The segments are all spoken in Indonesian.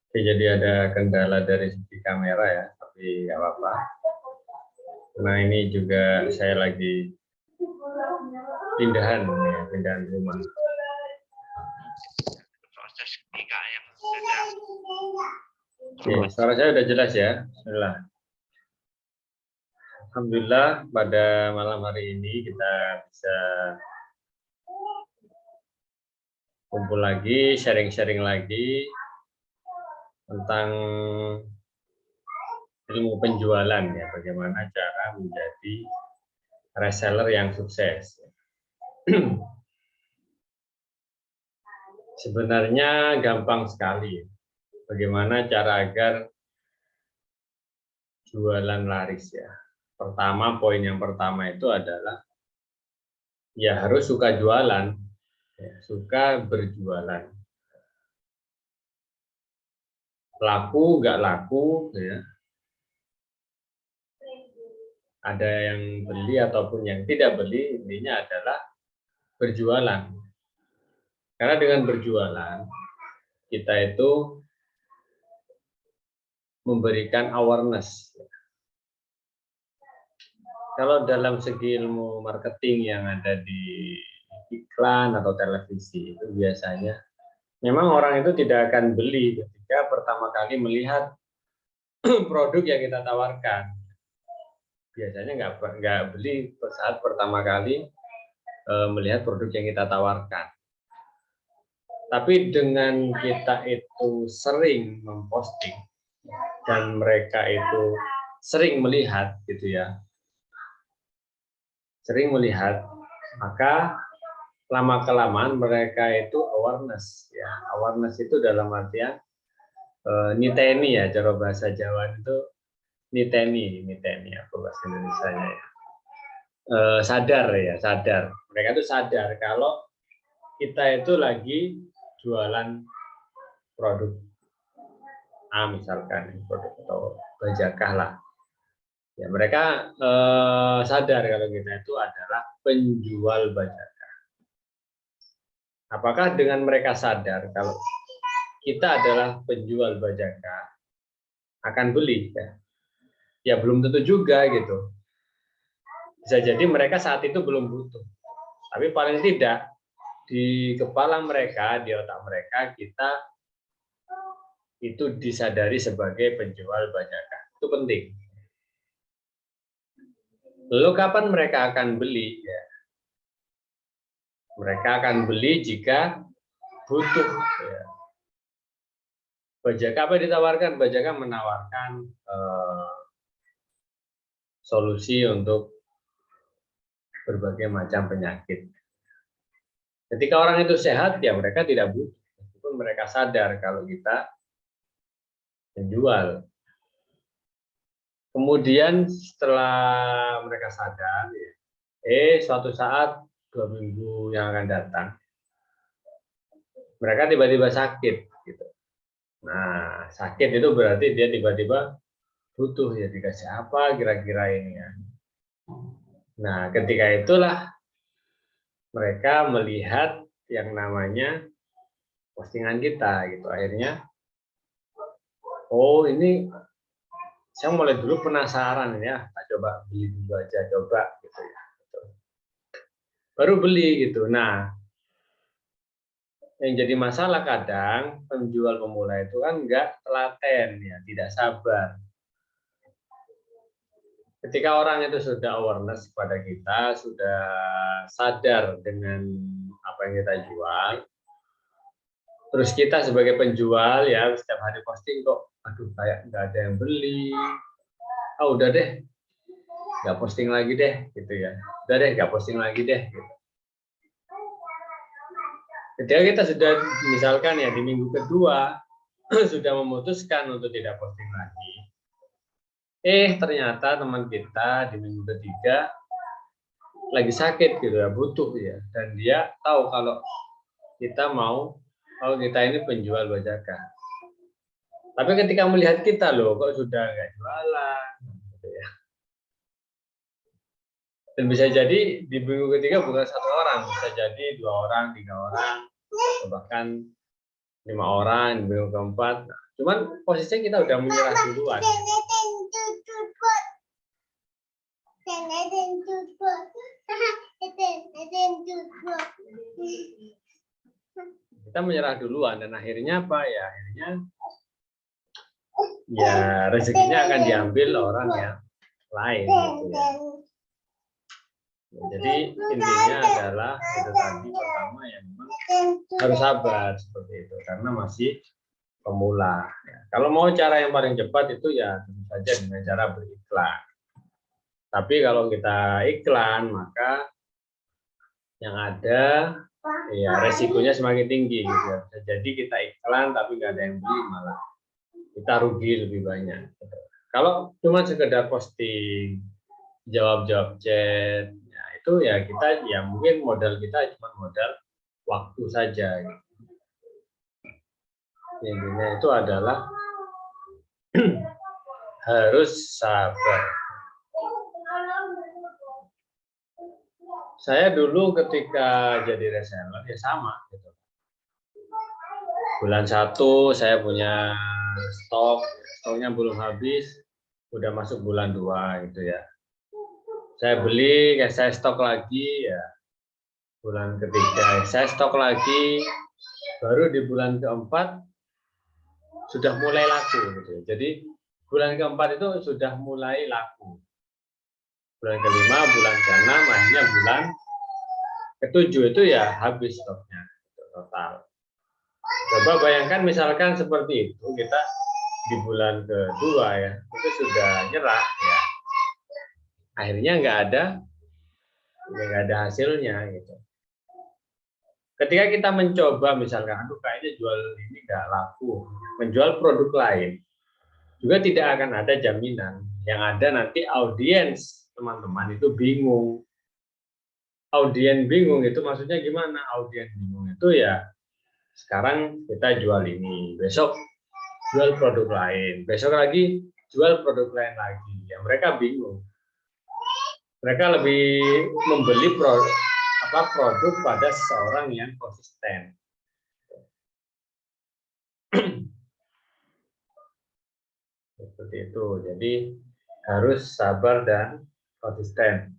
Oke, jadi ada kendala dari segi kamera ya, tapi nggak apa-apa. Nah ini juga saya lagi pindahan ya, pindahan rumah. Proses ketika yang sedang. Oke, suara saya udah jelas ya. Bismillah. Alhamdulillah pada malam hari ini kita bisa kumpul lagi, sharing-sharing lagi tentang ilmu penjualan ya, bagaimana cara menjadi reseller yang sukses. Sebenarnya gampang sekali. Bagaimana cara agar jualan laris ya. Pertama, poin yang pertama itu adalah ya harus suka jualan, ya, suka berjualan. Laku nggak laku, ya. Ada yang beli ataupun yang tidak beli, intinya adalah berjualan. Karena dengan berjualan, kita itu memberikan awareness. Kalau dalam segi ilmu marketing yang ada di iklan atau televisi, itu biasanya memang orang itu tidak akan beli ketika pertama kali melihat produk yang kita tawarkan. Biasanya nggak beli saat pertama kali melihat produk yang kita tawarkan. Tapi dengan kita itu sering memposting dan mereka itu sering melihat gitu ya, sering melihat, maka lama-kelamaan mereka itu awareness ya. Awareness itu dalam artian niteni ya, cara bahasa Jawa itu niteni apa bahasa Indonesianya ya. Sadar ya, sadar. Mereka itu sadar kalau kita itu lagi jualan produk A misalkan, produk atau bajakah lah. Ya, mereka sadar kalau kita itu adalah penjual bajakah. Apakah dengan mereka sadar kalau kita adalah penjual bajakah akan beli? Ya belum tentu juga gitu. Bisa jadi mereka saat itu belum butuh. Tapi paling tidak di kepala mereka, di otak mereka, kita itu disadari sebagai penjual bajakah. Itu penting. Lalu kapan mereka akan beli? Ya. Mereka akan beli jika butuh. Ya. Bajakah apa ditawarkan? Bajakah menawarkan solusi untuk berbagai macam penyakit. Ketika orang itu sehat, ya mereka tidak butuh. Meskipun mereka sadar kalau kita menjual. Kemudian setelah mereka sadar, suatu saat 2 minggu yang akan datang, mereka tiba-tiba sakit. Gitu. Nah, sakit itu berarti dia tiba-tiba butuh ya, dikasih apa kira-kira ini ya. Nah, ketika itulah mereka melihat yang namanya postingan kita gitu. Akhirnya, oh ini saya mulai dulu penasaran ya, coba beli dulu aja, coba gitu ya. Baru beli gitu. Nah, yang jadi masalah kadang penjual pemula itu kan nggak telaten ya, tidak sabar. Ketika orang itu sudah awareness kepada kita, sudah sadar dengan apa yang kita jual, terus kita sebagai penjual ya setiap hari posting kok, aduh kayak nggak ada yang beli, udah deh, nggak posting lagi deh, gitu ya, udah deh nggak posting lagi deh. Gitu. Ketika kita sudah misalkan ya di minggu kedua sudah memutuskan untuk tidak posting lagi, ternyata teman kita di minggu ketiga lagi sakit gitu ya, butuh ya, dan dia tahu kalau kita kita ini penjual bajakan. Tapi ketika melihat kita loh kok sudah nggak jualan, gitu ya. Dan bisa jadi di minggu ketiga bukan 1 orang, bisa jadi 2 orang, 3 orang, bahkan 5 orang, di minggu keempat. Nah, cuman posisinya kita udah menyerah duluan. Kita menyerah duluan dan akhirnya apa ya? Akhirnya ya rezekinya akan diambil orang yang lain gitu ya. Jadi intinya adalah itu tadi pertama yang memang harus sabar seperti itu karena masih pemula. Ya. Kalau mau cara yang paling cepat itu ya tentu saja dengan cara beriklan. Tapi kalau kita iklan maka yang ada ya resikonya semakin tinggi gitu ya. Jadi kita iklan tapi nggak ada yang beli malah kita rugi lebih banyak. Kalau cuma sekedar posting, jawab-jawab chat, ya itu ya kita ya mungkin modal kita cuma modal waktu saja. Gitu. Intinya itu adalah harus sabar. Saya dulu ketika jadi reseller ya sama gitu. Bulan 1 saya punya stoknya belum habis, udah masuk bulan 2 gitu ya. Saya beli, saya stok lagi ya. Bulan ketiga saya stok lagi, baru di bulan keempat sudah mulai laku gitu. Jadi bulan keempat itu sudah mulai laku. Bulan kelima, bulan keenam, akhirnya bulan ketujuh itu ya habis stoknya total. Coba bayangkan misalkan seperti itu kita di bulan kedua ya itu sudah nyerah ya. Akhirnya nggak ada hasilnya gitu. Ketika kita mencoba misalkan, aduh kayaknya jual ini nggak laku, menjual produk lain, juga tidak akan ada jaminan. Yang ada nanti audiens teman-teman itu bingung. Audien bingung itu maksudnya gimana? Audien bingung itu ya sekarang kita jual ini, besok jual produk lain, besok lagi jual produk lain lagi. Ya mereka bingung. Mereka lebih membeli produk pada seseorang yang konsisten. Seperti itu. Jadi harus sabar dan konsisten.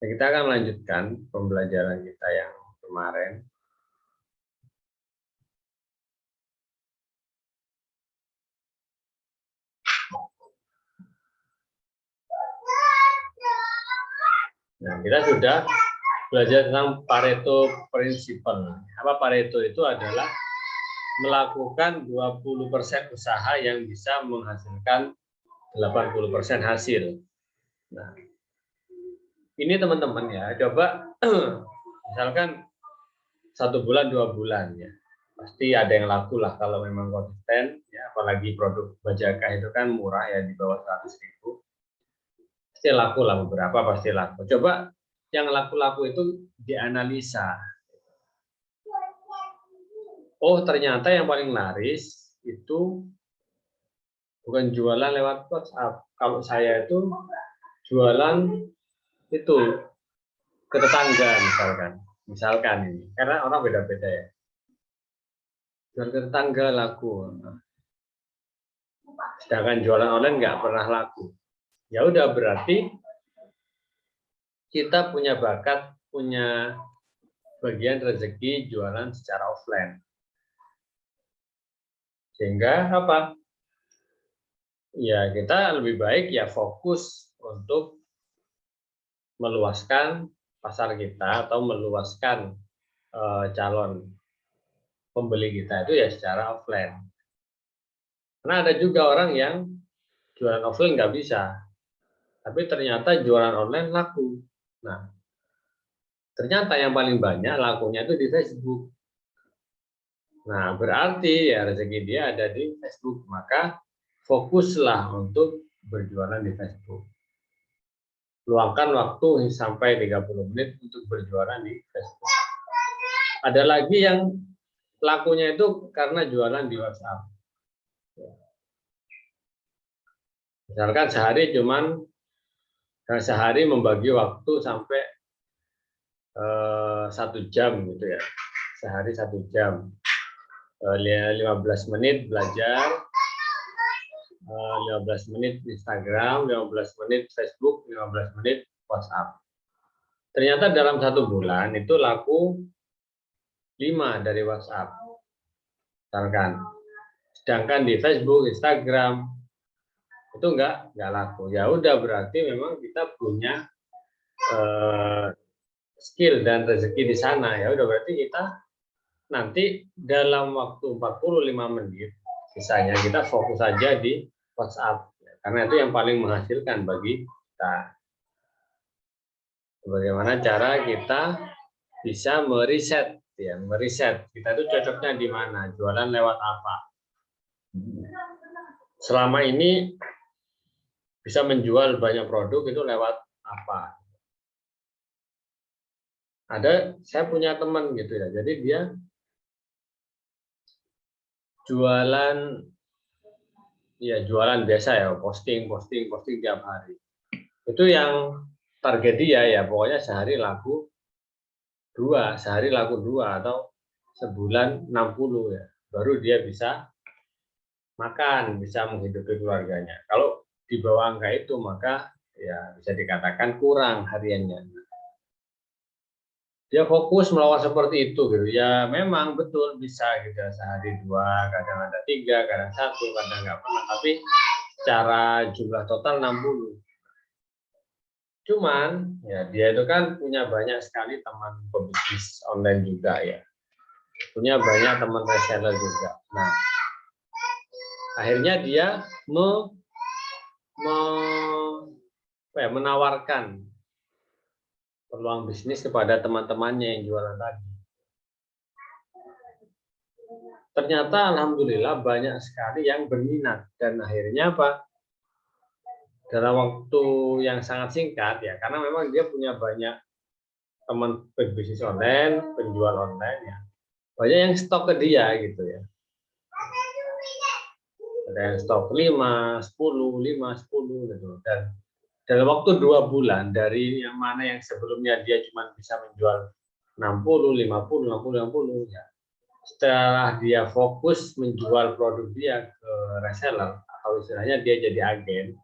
Nah, kita akan melanjutkan pembelajaran kita yang kemarin. Nah, kita sudah belajar tentang Pareto Principle. Apa Pareto itu adalah melakukan 20% usaha yang bisa menghasilkan 80% hasil. Nah, ini teman-teman ya, coba misalkan 1 bulan 2 bulan ya, pasti ada yang laku lah kalau memang konsisten ya, apalagi produk Bajaka itu kan murah ya di bawah 100.000, pasti laku lah, beberapa pasti laku. Coba yang laku-laku itu dianalisa. Oh ternyata yang paling laris itu bukan jualan lewat WhatsApp. Kalau saya itu jualan itu ke tetangga misalkan ini, karena orang beda-beda ya. Jual ke tetangga laku, sedangkan jualan online nggak pernah laku. Ya udah berarti kita punya bakat, punya bagian rezeki jualan secara offline. Sehingga apa? Ya kita lebih baik ya fokus untuk meluaskan pasar kita atau meluaskan calon pembeli kita itu ya secara offline. Karena ada juga orang yang jualan offline nggak bisa, tapi ternyata jualan online laku. Nah, ternyata yang paling banyak lakunya itu di Facebook. Nah, berarti ya rezeki dia ada di Facebook, maka fokuslah untuk berjualan di Facebook. Luangkan waktu sampai 30 menit untuk berjualan di Facebook. Ada lagi yang lakunya itu karena jualan di WhatsApp. Misalkan sehari membagi waktu sampai 1 jam gitu ya, sehari 1 jam, 15 menit belajar, 15 menit Instagram, 15 menit Facebook, 15 menit WhatsApp. Ternyata dalam 1 bulan itu laku 5 dari WhatsApp, misalkan. Sedangkan di Facebook, Instagram itu enggak laku. Ya udah, berarti memang kita punya skill dan rezeki di sana. Ya udah, berarti kita nanti dalam waktu 45 menit sisanya kita fokus saja di WhatsApp, karena itu yang paling menghasilkan bagi kita. Bagaimana cara kita bisa meriset, ya, meriset kita itu cocoknya di mana, jualan lewat apa. Selama ini bisa menjual banyak produk itu lewat apa. Saya punya teman gitu ya, jadi dia jualan biasa ya, posting tiap hari. Itu yang target dia ya, pokoknya sehari laku 2 atau sebulan 60 ya. Baru dia bisa makan, bisa menghidupi keluarganya. Kalau di bawah angka itu maka ya bisa dikatakan kurang hariannya. Dia fokus melawan seperti itu gitu. Ya memang betul bisa gitu, sehari 2, kadang ada 3, kadang 1, kadang nggak pernah. Tapi secara jumlah total 60. Cuman ya dia itu kan punya banyak sekali teman pebisnis online juga ya. Punya banyak teman reseller juga. Nah, akhirnya dia menawarkan peluang bisnis kepada teman-temannya yang jualan tadi. Ternyata alhamdulillah banyak sekali yang berminat, dan akhirnya apa? Dalam waktu yang sangat singkat ya, karena memang dia punya banyak teman berbisnis online, penjual online ya. Banyak yang stok ke dia gitu ya. Ada yang stok 5, 10 gitu. Dan dalam waktu 2 bulan dari yang mana yang sebelumnya dia cuma bisa menjual 60, 50, 60, 60 ya. Setelah dia fokus menjual produk dia ke reseller atau istilahnya dia jadi agen,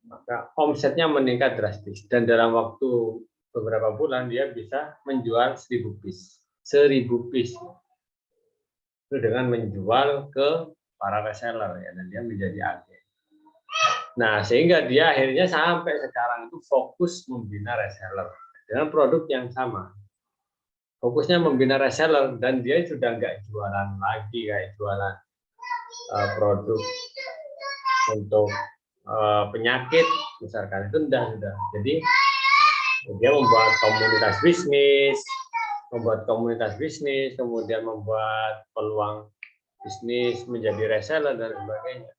maka omsetnya meningkat drastis, dan dalam waktu beberapa bulan dia bisa menjual 1000 piece. 1000 piece. Itu dengan menjual ke para reseller ya, dan dia menjadi agen. Nah, sehingga dia akhirnya sampai sekarang itu fokus membina reseller dengan produk yang sama. Fokusnya membina reseller, dan dia sudah nggak jualan lagi kayak jualan produk untuk penyakit misalkan, itu sudah. Jadi dia membuat komunitas bisnis, kemudian membuat peluang bisnis menjadi reseller dan sebagainya.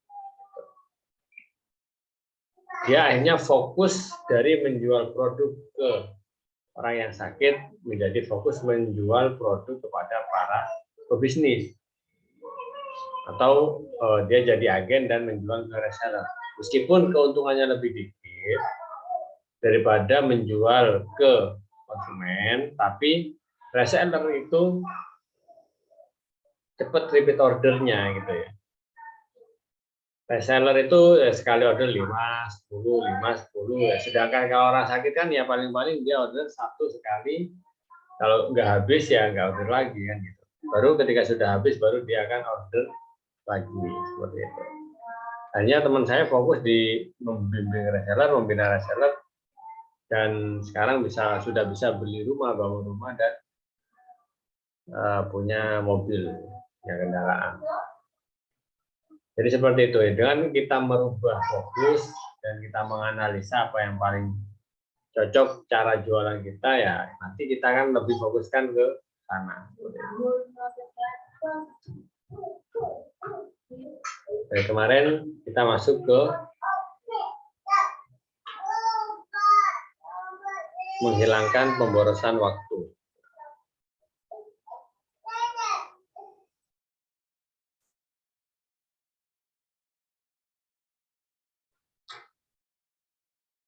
Dia akhirnya fokus dari menjual produk ke orang yang sakit menjadi fokus menjual produk kepada para pebisnis, atau dia jadi agen dan menjual ke reseller. Meskipun keuntungannya lebih dikit daripada menjual ke konsumen, tapi reseller itu cepat repeat ordernya gitu ya. Reseller itu sekali order 5, 10, 5, 10 ya. Sedangkan kalau orang sakit kan ya paling-paling dia order 1 sekali. Kalau nggak habis ya nggak order lagi kan gitu. Baru ketika sudah habis baru dia akan order lagi seperti itu. Hanya teman saya fokus di membimbing reseller, membina reseller, dan sekarang sudah bisa beli rumah, bangun rumah, dan punya mobil, punya kendaraan. Jadi seperti itu ya. Dengan kita merubah fokus dan kita menganalisa apa yang paling cocok cara jualan kita ya, nanti kita akan lebih fokuskan ke sana. Dari kemarin kita masuk ke menghilangkan pemborosan waktu.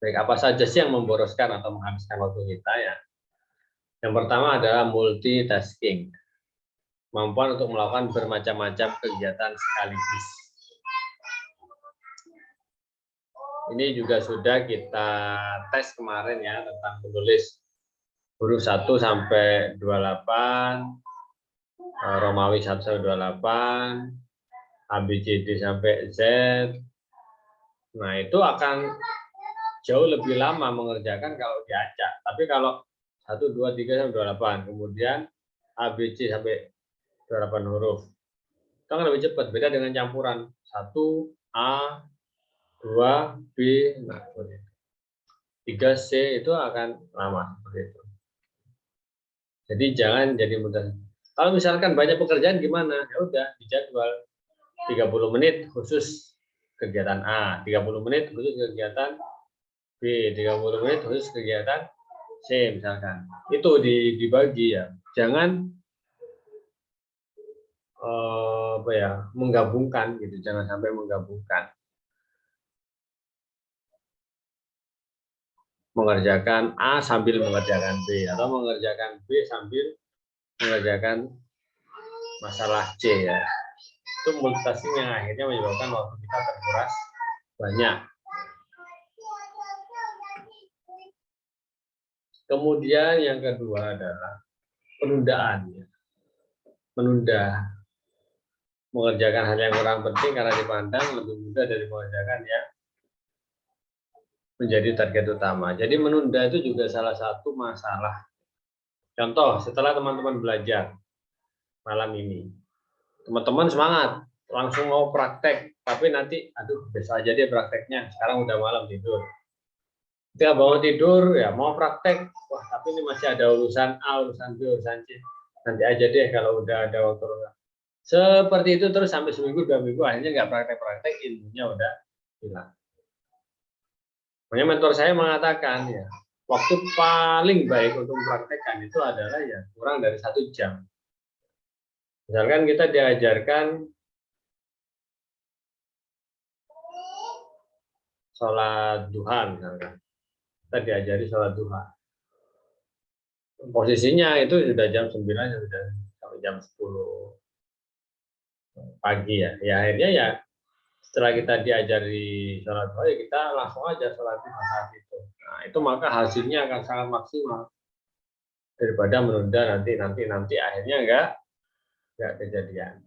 Baik, apa saja sih yang memboroskan atau menghabiskan waktu kita ya? Yang pertama adalah multitasking, kemampuan untuk melakukan bermacam-macam kegiatan sekaligus. Ini juga sudah kita tes kemarin ya, tentang menulis huruf 1 sampai 28, Romawi 1 sampai 28, ABCD sampai Z. Nah, itu akan jauh lebih lama mengerjakan kalau diacak. Tapi kalau 1, 2, 3 sampai 28, kemudian ABC sampai 28 huruf, itu kan lebih cepat. Beda dengan campuran 1 A, 2 B, nah 3 C itu akan lama seperti itu. Jadi jangan jadi mudah. Kalau misalkan banyak pekerjaan gimana? Ya udah dijadwal 30 menit khusus kegiatan A, 30 menit khusus kegiatan B, 30 menit khusus kegiatan C misalkan. Itu dibagi ya. Jangan menggabungkan gitu. Jangan sampai menggabungkan. Mengerjakan A sambil mengerjakan B atau mengerjakan B sambil mengerjakan masalah C ya. Itu multitasking yang akhirnya menyebabkan waktu kita terkuras banyak. Kemudian yang kedua adalah penundaan. Menunda mengerjakan hal yang kurang penting karena dipandang lebih mudah dari mengerjakan yang menjadi target utama. Jadi menunda itu juga salah satu masalah. Contoh, setelah teman-teman belajar malam ini, teman-teman semangat, langsung mau praktek, tapi nanti, aduh, besok aja dia prakteknya, sekarang udah malam tidur. Ketika bangun tidur, ya mau praktek, wah tapi ini masih ada urusan A, urusan B, urusan C, nanti aja deh kalau udah ada waktu. Seperti itu terus sampai seminggu, 2 minggu, akhirnya nggak praktek-praktek, ilmunya udah hilang. Makanya mentor saya mengatakan ya, waktu paling baik untuk mempraktekkan itu adalah ya kurang dari 1 jam. Misalkan kita diajarkan sholat duha, misalkan kita diajari sholat duha. Posisinya itu sudah jam 9 sudah sampai jam 10 pagi ya. Ya akhirnya ya setelah kita diajari sholat duha ya kita langsung aja sholat duha saat itu. Nah, itu maka hasilnya akan sangat maksimal daripada menunda nanti akhirnya enggak kejadian.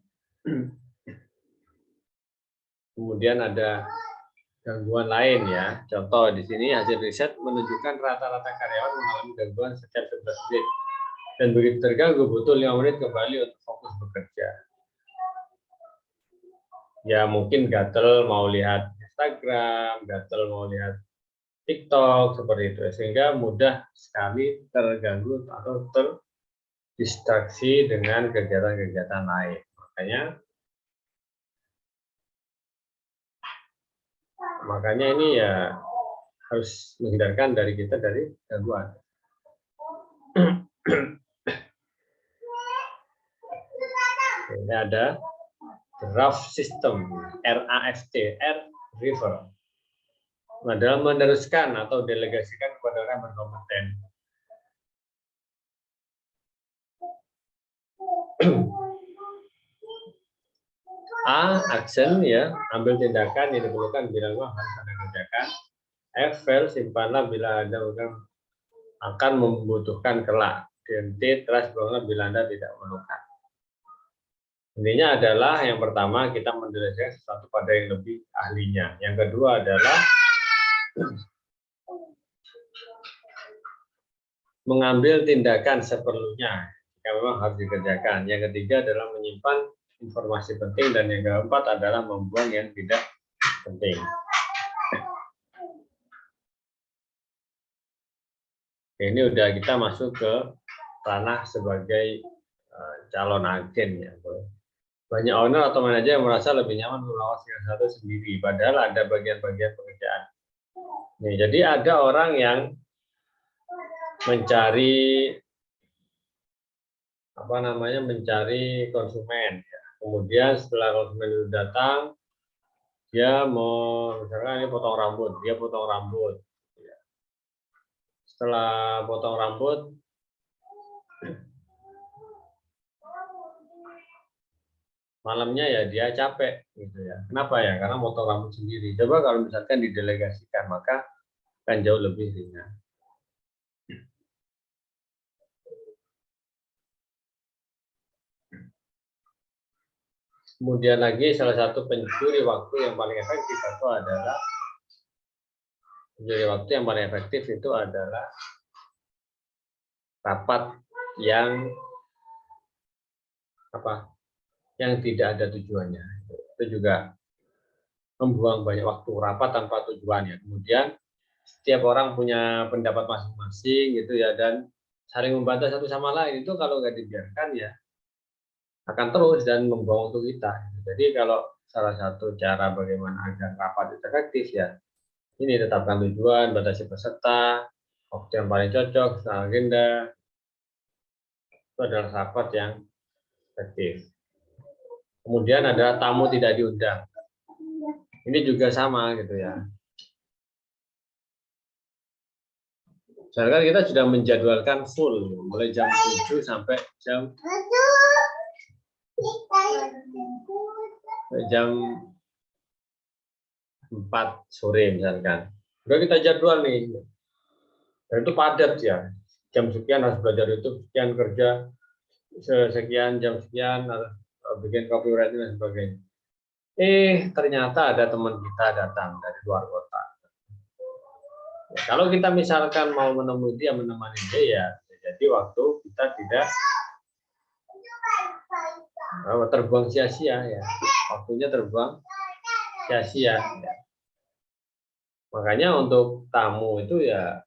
Kemudian ada gangguan lain ya. Contoh di sini hasil riset menunjukkan rata-rata karyawan mengalami gangguan setiap 11 menit. Dan begitu terganggu butuh 5 menit kembali untuk fokus bekerja. Ya mungkin gatel mau lihat Instagram, gatel mau lihat TikTok seperti itu, sehingga mudah sekali terganggu atau terdistraksi dengan kegiatan-kegiatan lain. Makanya ini ya harus menghindarkan dari kita dari gangguan. Ini ada draft system, RAFT, River. Adalah meneruskan atau delegasikan kepada orang yang berkompeten. A, action ya, ambil tindakan yang diperlukan bila harus Anda kerjakan. F, fail, simpanlah bila Anda akan membutuhkan kelak. Dan T, trust bangunlah bila Anda tidak memerlukan. Intinya adalah yang pertama kita mendelegasikan sesuatu pada yang lebih ahlinya. Yang kedua adalah mengambil tindakan seperlunya jika memang harus dikerjakan. Yang ketiga adalah menyimpan informasi penting, dan yang keempat adalah membuang yang tidak penting. Ini udah kita masuk ke ranah sebagai calon agen ya. Banyak owner atau manajer yang merasa lebih nyaman melakukan yang satu sendiri, padahal ada bagian-bagian pekerjaan. Nih, jadi ada orang yang mencari mencari konsumen. Ya. Kemudian setelah konsumen itu datang, dia mau misalkan ini potong rambut, dia potong rambut. Ya. Setelah potong rambut, Malamnya ya dia capek gitu ya. Kenapa ya? Karena motong rambut sendiri. Coba kalau misalkan didelegasikan maka akan jauh lebih ringan. Kemudian lagi salah satu pencuri waktu yang paling efektif itu adalah rapat yang apa? Yang tidak ada tujuannya. Itu juga membuang banyak waktu, rapat tanpa tujuan ya. Kemudian setiap orang punya pendapat masing-masing gitu ya, dan saling membantah satu sama lain. Itu kalau nggak dibiarkan ya akan terus dan membuang waktu kita. Jadi kalau salah satu cara bagaimana agar rapat itu efektif ya, ini tetapkan tujuan, batasi peserta, waktu yang paling cocok, agenda, itu adalah rapat yang efektif. Kemudian ada tamu tidak diundang. Ini juga sama gitu ya. Misalkan kita sudah menjadwalkan full, mulai jam 7 sampai jam 4 sore misalkan. Udah kita jadwal nih. Dan itu padat ya. Jam sekian harus belajar YouTube, sekian kerja, sekian jam sekian harus bikin copywriting dan sebagainya. Ternyata ada teman kita datang dari luar kota. Ya, kalau kita misalkan mau menemui dia, menemani dia ya, jadi waktu kita tidak terbuang sia-sia ya. Waktunya terbuang sia-sia. Ya. Makanya untuk tamu itu ya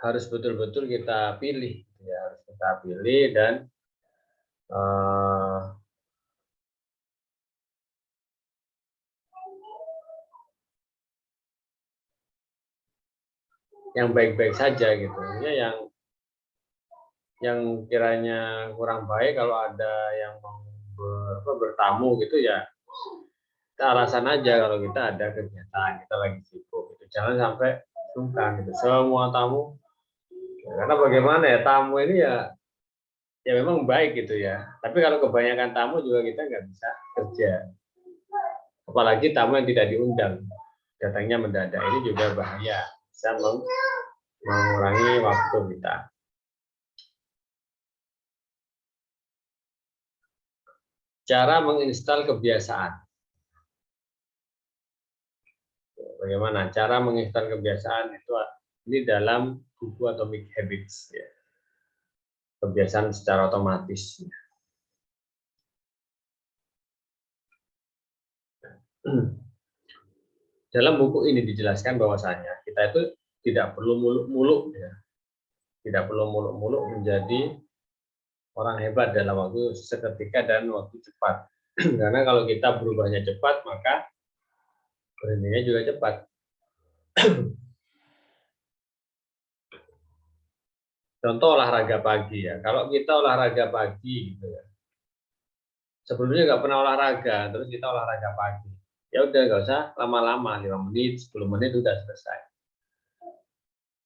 harus betul-betul kita pilih, ya harus kita pilih dan yang baik-baik saja gitu. Ya, yang kiranya kurang baik kalau ada yang mau bertamu gitu ya, kita alasan aja kalau kita ada kegiatan, kita lagi sibuk gitu. Jangan sampai sungkan gitu. Semua tamu, ya, karena bagaimana ya, tamu ini ya memang baik gitu ya. Tapi kalau kebanyakan tamu juga kita nggak bisa kerja. Apalagi tamu yang tidak diundang, datangnya mendadak, ini juga bahaya, bisa mengurangi waktu kita. Cara menginstal kebiasaan. Bagaimana cara menginstal kebiasaan itu? Ini dalam buku Atomic Habits ya. Kebiasaan secara otomatis. Dalam buku ini dijelaskan bahwasanya kita itu tidak perlu muluk-muluk ya. Tidak perlu muluk-muluk menjadi orang hebat dalam waktu seketika dan waktu cepat. Karena kalau kita berubahnya cepat, maka berhentinya juga cepat. Contoh olahraga pagi ya. Kalau kita olahraga pagi gitu ya. Sebelumnya nggak pernah olahraga, terus kita olahraga pagi. Ya udah nggak usah lama-lama, 5 menit, 10 menit udah selesai.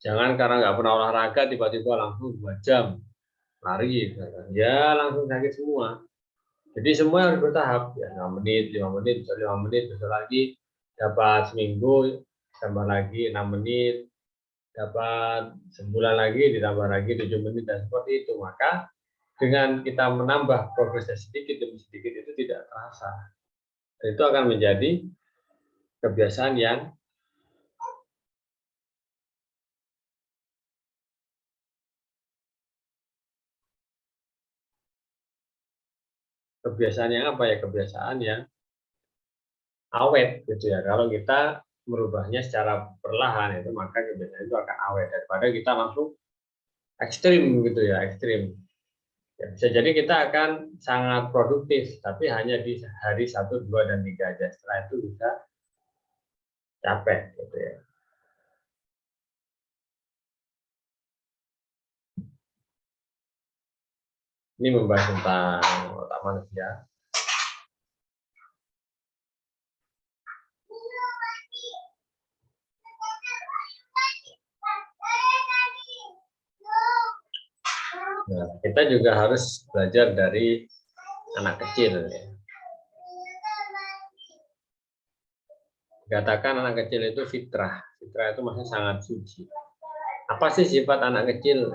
Jangan karena nggak pernah olahraga tiba-tiba langsung 2 jam lari, ya langsung sakit semua. Jadi semua harus bertahap, ya 5 menit, 5 menit, 5 menit, besok lagi dapat seminggu, tambah lagi 6 menit, dapat sebulan lagi, ditambah lagi 7 menit, dan seperti itu. Maka dengan kita menambah progresnya sedikit demi sedikit itu tidak terasa. Dan itu akan menjadi kebiasaan yang apa ya? Kebiasaan yang awet gitu ya. Kalau kita merubahnya secara perlahan itu, maka kebiasaan itu akan awet daripada kita langsung ekstrim gitu ya, ekstrim. Ya, bisa jadi kita akan sangat produktif, tapi hanya di hari 1, 2, dan 3 aja. Setelah itu bisa capek gitu ya. Ini membahas tentang otak manusia. Nah, kita juga harus belajar dari anak kecil. Ya. Dikatakan anak kecil itu fitrah. Fitrah itu maksudnya sangat suci. Apa sih sifat anak kecil?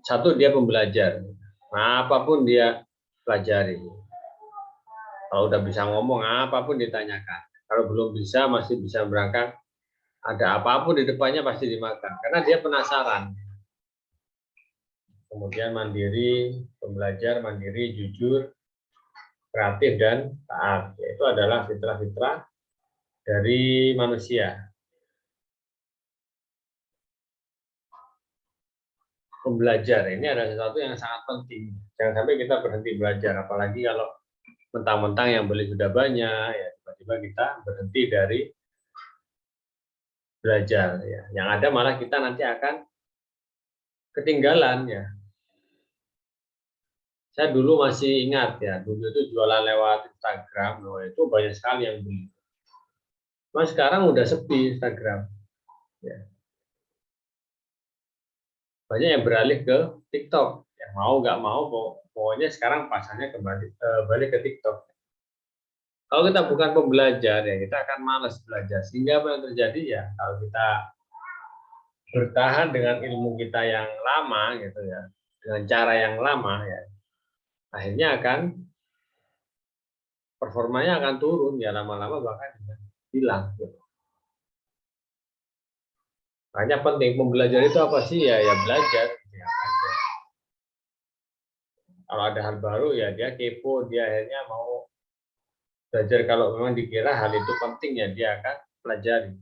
Satu, dia pembelajar. Nah, apapun dia pelajari. Kalau udah bisa ngomong, apapun ditanyakan. Kalau belum bisa, masih bisa berangkat. Ada apapun di depannya pasti dimakan. Karena dia penasaran. Kemudian mandiri, pembelajar, mandiri, jujur, kreatif, dan taat. Itu adalah fitrah-fitrah dari manusia. Pembelajar ini adalah sesuatu yang sangat penting. Jangan sampai kita berhenti belajar, apalagi kalau mentang-mentang yang beli sudah banyak, ya tiba-tiba kita berhenti dari belajar. Ya. Yang ada malah kita nanti akan ketinggalan. Ya. Saya dulu masih ingat ya, dulu itu jualan lewat Instagram, loh, itu banyak sekali yang beli. Mas sekarang udah sepi Instagram. Ya. Banyak yang beralih ke TikTok. Ya, mau nggak mau, pokoknya sekarang pasarnya balik ke TikTok. Kalau kita bukan pembelajar ya kita akan malas belajar. Sehingga apa yang terjadi ya kalau kita bertahan dengan ilmu kita yang lama gitu ya, dengan cara yang lama ya, akhirnya akan performanya akan turun ya lama-lama bahkan hilang. Gitu. Makanya penting pembelajar itu apa sih ya ya belajar. Ya, aja. Kalau ada hal baru ya dia kepo, dia akhirnya mau belajar kalau memang dikira hal itu penting ya dia akan pelajari.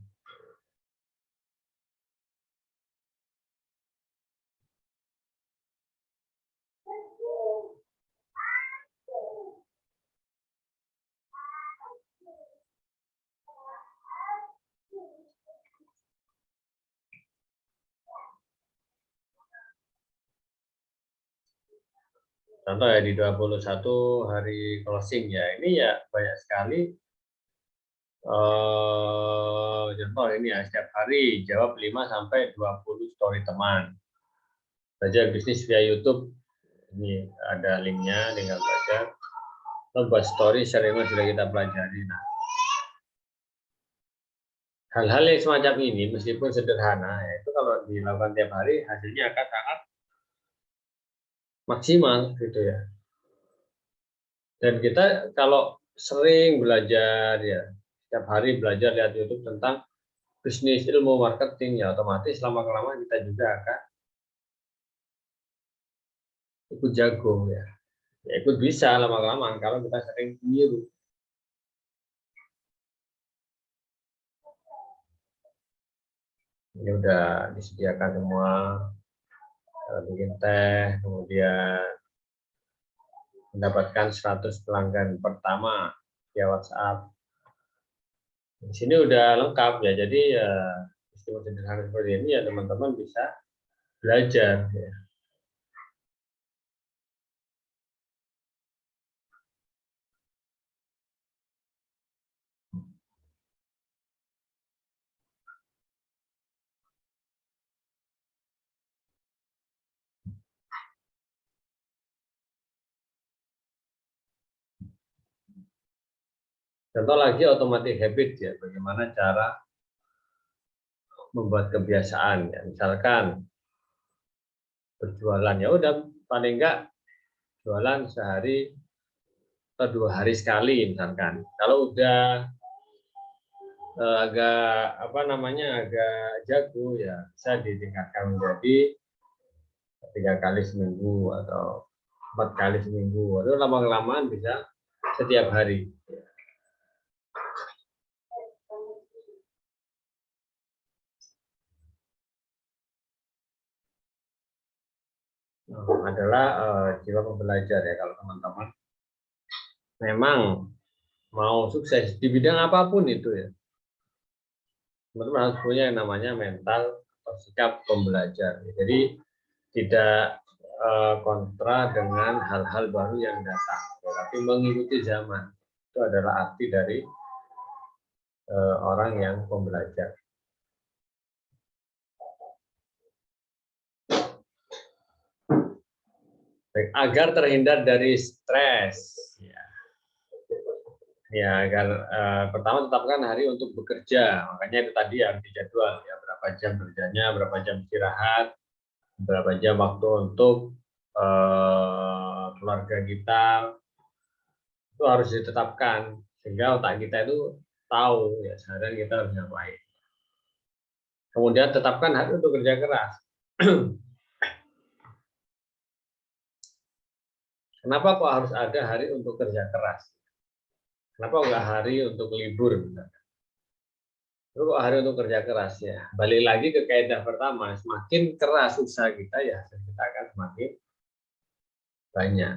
Contoh ya di 21 hari closing ya, ini ya banyak sekali contoh ini ya, setiap hari jawab 5 sampai 20 story teman. Belajar bisnis via YouTube, ini ada linknya, tinggal belajar. Buat story sering sudah kita pelajari. Nah, hal-hal yang semacam ini meskipun sederhana, ya, itu kalau dilakukan tiap hari hasilnya akan sangat maksimal gitu ya. Dan kita kalau sering belajar ya, setiap hari belajar lihat YouTube tentang bisnis, ilmu marketing ya otomatis lama-kelamaan kita juga akan ikut jago ya. Ya ikut bisa lama-kelamaan kalau kita sering niru. Ini udah disediakan semua, bikin teh, kemudian mendapatkan 100 pelanggan pertama via WhatsApp. Di sini udah lengkap ya, jadi ya meskipun sederhana seperti ini ya teman-teman bisa belajar. Ya. Contoh lagi automatic habit ya, bagaimana cara membuat kebiasaan ya. Misalkan berjualan ya udah paling enggak jualan sehari atau 2 hari sekali misalkan. Kalau udah agak apa namanya agak jago ya bisa ditingkatkan menjadi 3 kali seminggu atau 4 kali seminggu. Itu lama-kelamaan bisa setiap hari. Adalah jiwa pembelajar ya kalau teman-teman memang mau sukses di bidang apapun itu ya teman-teman harus punya yang namanya mental atau sikap pembelajar. Jadi tidak kontra dengan hal-hal baru yang datang, tetapi mengikuti zaman. Itu adalah arti dari orang yang pembelajar. agar terhindar dari stres. Ya, agar pertama tetapkan hari untuk bekerja. Makanya itu tadi harus dijadwal ya, berapa jam kerjanya, berapa jam istirahat, berapa jam waktu untuk keluarga kita, itu harus ditetapkan sehingga otak kita itu tahu ya seharian kita harus ngapain. Kemudian tetapkan hari untuk kerja keras. Kenapa kok harus ada hari untuk kerja keras? Kenapa enggak hari untuk libur? Kok hari untuk kerja keras ya? Balik lagi ke kaidah pertama, semakin keras usaha kita ya hasil kita akan semakin banyak.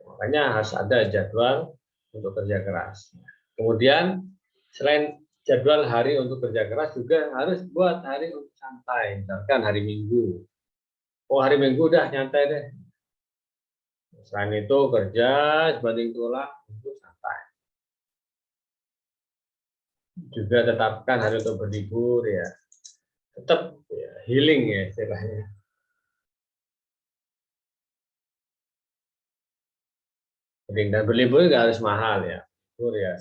Makanya harus ada jadwal untuk kerja keras. Kemudian selain jadwal hari untuk kerja keras juga harus buat hari untuk santai. Misalkan hari Minggu. Oh, hari Minggu udah nyantai deh. Selain itu kerja sebanting tulang untuk santai. Juga tetapkan hari untuk berlibur ya. Tetap ya, healing ya istilahnya. Dan berlibur nggak harus mahal ya. Berlibur ya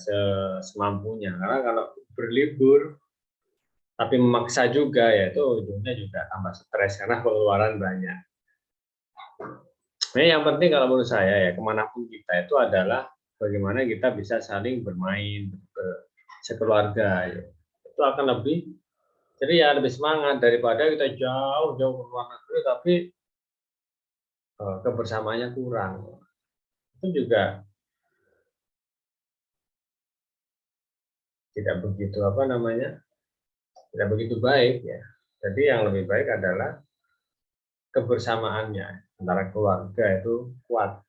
semampunya. Karena kalau berlibur tapi memaksa juga ya itu ujungnya juga tambah stres karena pengeluaran banyak. Nah, yang penting kalau menurut saya ya kemanapun kita itu adalah bagaimana kita bisa saling bermain sekeluarga ya. Itu akan lebih ceria, lebih semangat daripada kita jauh-jauh ke luar negeri tapi kebersamaannya kurang. Itu juga tidak begitu tidak begitu baik ya. Jadi yang lebih baik adalah kebersamaannya antara keluarga itu kuat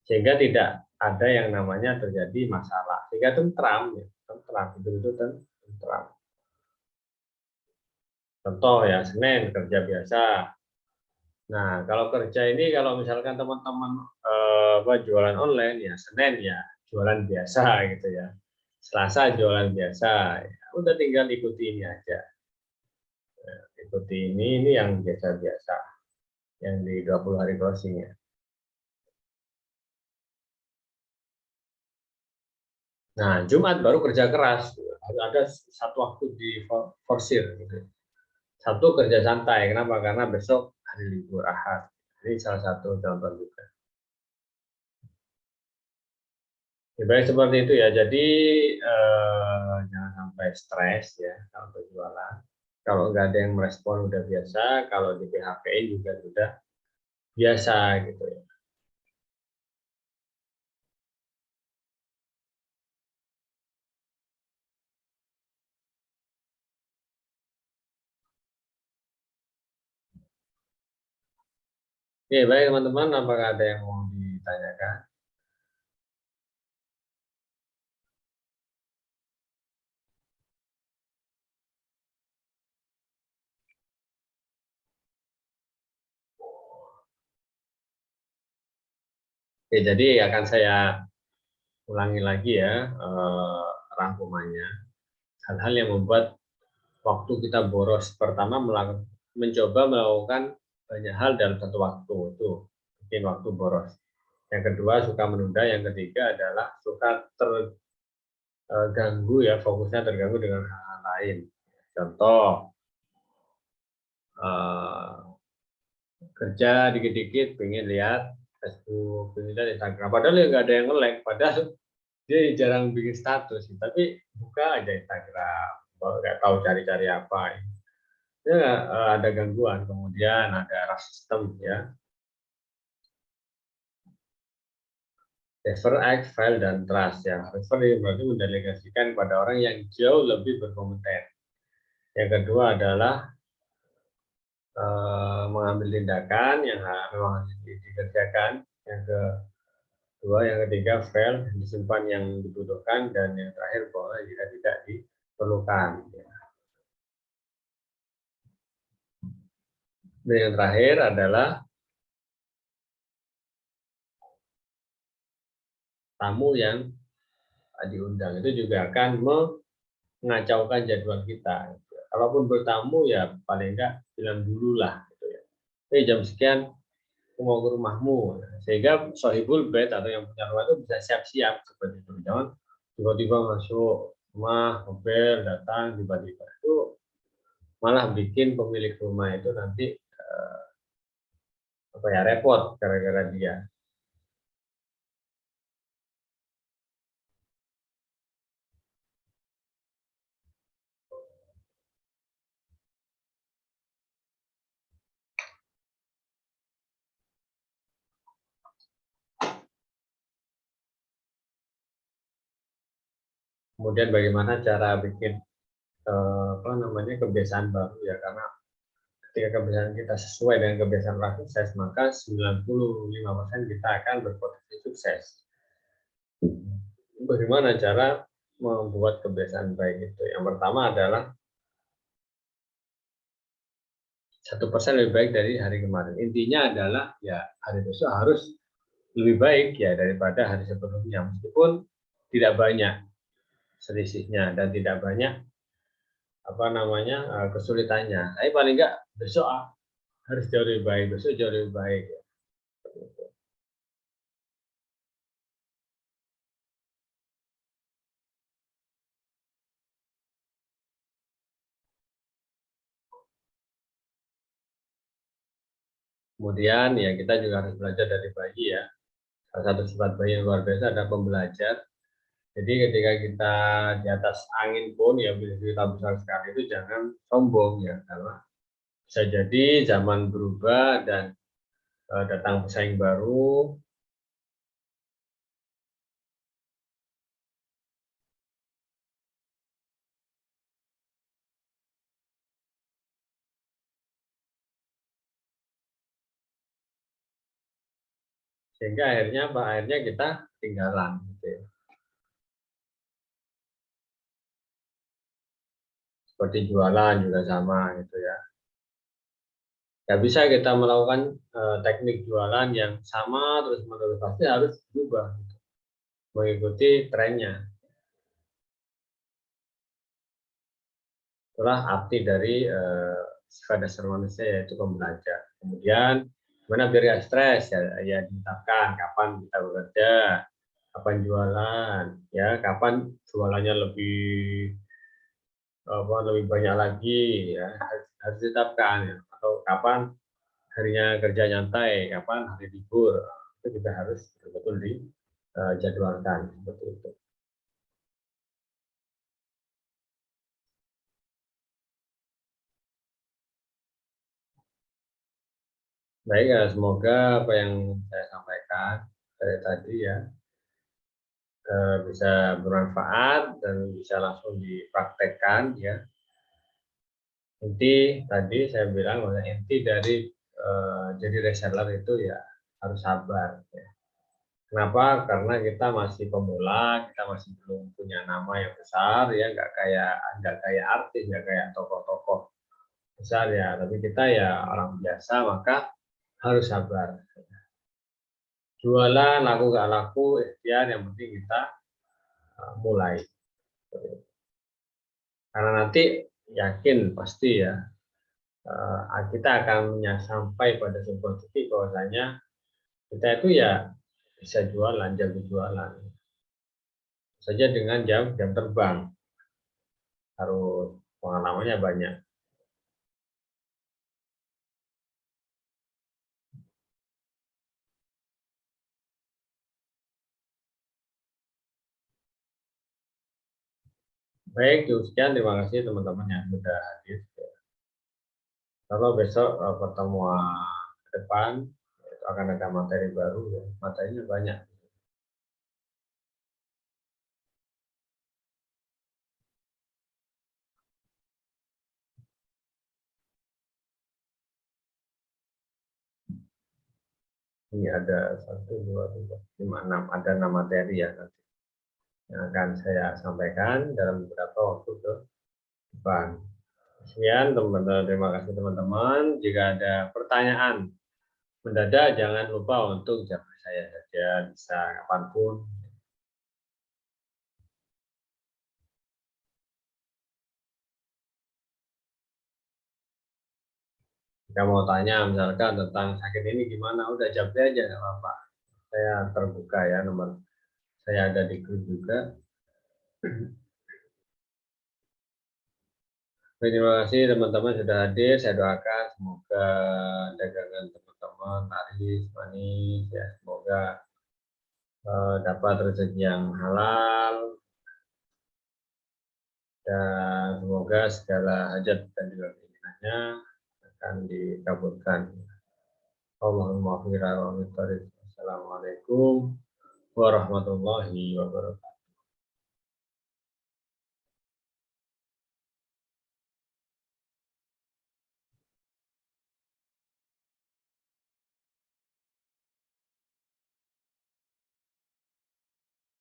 sehingga tidak ada yang namanya terjadi masalah sehingga tentram ya, itu tentram. Contoh ya Senin kerja biasa. Nah kalau kerja ini kalau misalkan teman-teman jualan online ya Senin ya jualan biasa gitu ya, Selasa jualan biasa, ya, udah tinggal ikuti ini aja. Ikuti ini yang biasa-biasa, yang di 20 hari closing ya. Nah, Jumat baru kerja keras, harus ada satu waktu di forsir gitu. Satu kerja santai, kenapa? Karena besok hari libur Ahad. Ini salah satu contoh juga. Ya, baik seperti itu ya. Jadi jangan sampai stres ya kalau berjualan. Kalau nggak ada yang merespon udah biasa, kalau di PHP juga sudah biasa gitu ya. Oke, baik teman-teman, apakah ada yang mau ditanyakan? Oke, jadi akan saya ulangi lagi ya rangkumannya. Hal-hal yang membuat waktu kita boros. Pertama, mencoba melakukan banyak hal dalam satu waktu, itu bikin waktu boros. Yang kedua, suka menunda. Yang ketiga adalah suka terganggu ya, fokusnya terganggu dengan hal-hal lain. Contoh, kerja dikit-dikit, pengen lihat Facebook, pengen lihat Instagram. Padahal ya nggak ada yang nge-like, padahal dia jarang bikin status, tapi buka aja Instagram, nggak tahu cari-cari apa. Ya, ada gangguan, kemudian ada rush system ya. Refer, act, file, dan trust ya. Refer berarti mendelegasikan pada orang yang jauh lebih berkompeten. Yang kedua adalah mengambil tindakan yang memang harus dikerjakan. Yang kedua, yang ketiga file disimpan yang dibutuhkan, dan yang terakhir bahwa jika tidak diperlukan. Ya. Dan yang terakhir adalah tamu yang diundang itu juga akan mengacaukan jadwal kita. Kalaupun bertamu ya paling enggak bilang dulu lah gitu ya. Jam sekian mau ke rumahmu, sehingga sohibul bait atau yang punya rumah itu bisa siap-siap seperti itu. Jangan tiba-tiba masuk rumah, mobil datang tiba-tiba, itu malah bikin pemilik rumah itu nanti apa ya, repot gara-gara dia. Kemudian bagaimana cara bikin apa namanya, kebiasaan baru ya, karena ketika kebiasaan kita sesuai dengan kebiasaan orang sukses, maka 95% kita akan berpotensi sukses. Bagaimana cara membuat kebiasaan baik itu? Yang pertama adalah 1% lebih baik dari hari kemarin. Intinya adalah ya hari besok harus lebih baik ya daripada hari sebelumnya, meskipun tidak banyak selisihnya dan tidak banyak apa namanya, kesulitannya. Tapi paling enggak besok harus jauh lebih baik, besok jauh lebih baik ya. Kemudian ya kita juga harus belajar dari bayi ya. Salah satu sifat bayi yang luar biasa adalah pembelajar. Jadi ketika kita di atas angin pun ya, bisa kita besar sekali, itu jangan sombong ya, karena bisa jadi zaman berubah dan datang pesaing baru, sehingga akhirnya apa? Akhirnya kita ketinggalan gitu ya. Seperti jualan juga sama gitu ya. Nggak bisa kita melakukan teknik jualan yang sama terus-menerus, pasti harus berubah gitu, mengikuti trennya. Itulah arti dari sifat dasar manusia, yaitu pembelajar. Kemudian gimana biar nggak stres ya, ya ditetapkan kapan kita bekerja, kapan jualan, ya kapan jualannya lebih apa, lebih banyak lagi ya, harus ditetapkan ya. Atau kapan harinya kerja nyantai, kapan hari libur, itu juga harus betul-betul dijadwalkan seperti itu. Baik ya, semoga apa yang saya sampaikan dari tadi ya bisa bermanfaat dan bisa langsung dipraktekkan ya. Inti tadi saya bilang bahwa inti dari jadi reseller itu ya harus sabar ya. Kenapa? Karena kita masih pemula, kita masih belum punya nama yang besar ya, nggak kayak artis, nggak kayak tokoh-tokoh besar ya, tapi kita ya orang biasa, maka harus sabar. Jualan laku nggak laku, ikhtiar, yang penting kita mulai. Karena nanti yakin pasti ya, kita akan sampai pada sebuah titik bahwasanya kita itu ya bisa jualan, jago jualan saja dengan jam terbang, harus pengalamannya banyak. Baik, sekian, terima kasih teman-teman yang sudah hadir. Kalau besok pertemuan ke depan itu akan ada materi baru ya, materinya banyak. Ini ada 1, 2, 3, 4, 5, 6, ada 6 materi ya nanti yang akan saya sampaikan dalam beberapa waktu ke depan. Sekian teman-teman, terima kasih teman-teman. Jika ada pertanyaan mendadak, jangan lupa untuk japri saya saja, bisa kapanpun. Nggak mau tanya misalkan tentang sakit ini gimana, udah japri aja nggak apa-apa. Saya terbuka ya, nomor saya ada di grup juga. Terima kasih teman-teman sudah hadir. Saya doakan semoga dagangan teman-teman laris manis ya, semoga dapat rezeki yang halal dan semoga segala hajat dan juga keinginannya akan dikabulkan. Allahumma Assalamualaikum warahmatullahi wabarakatuh.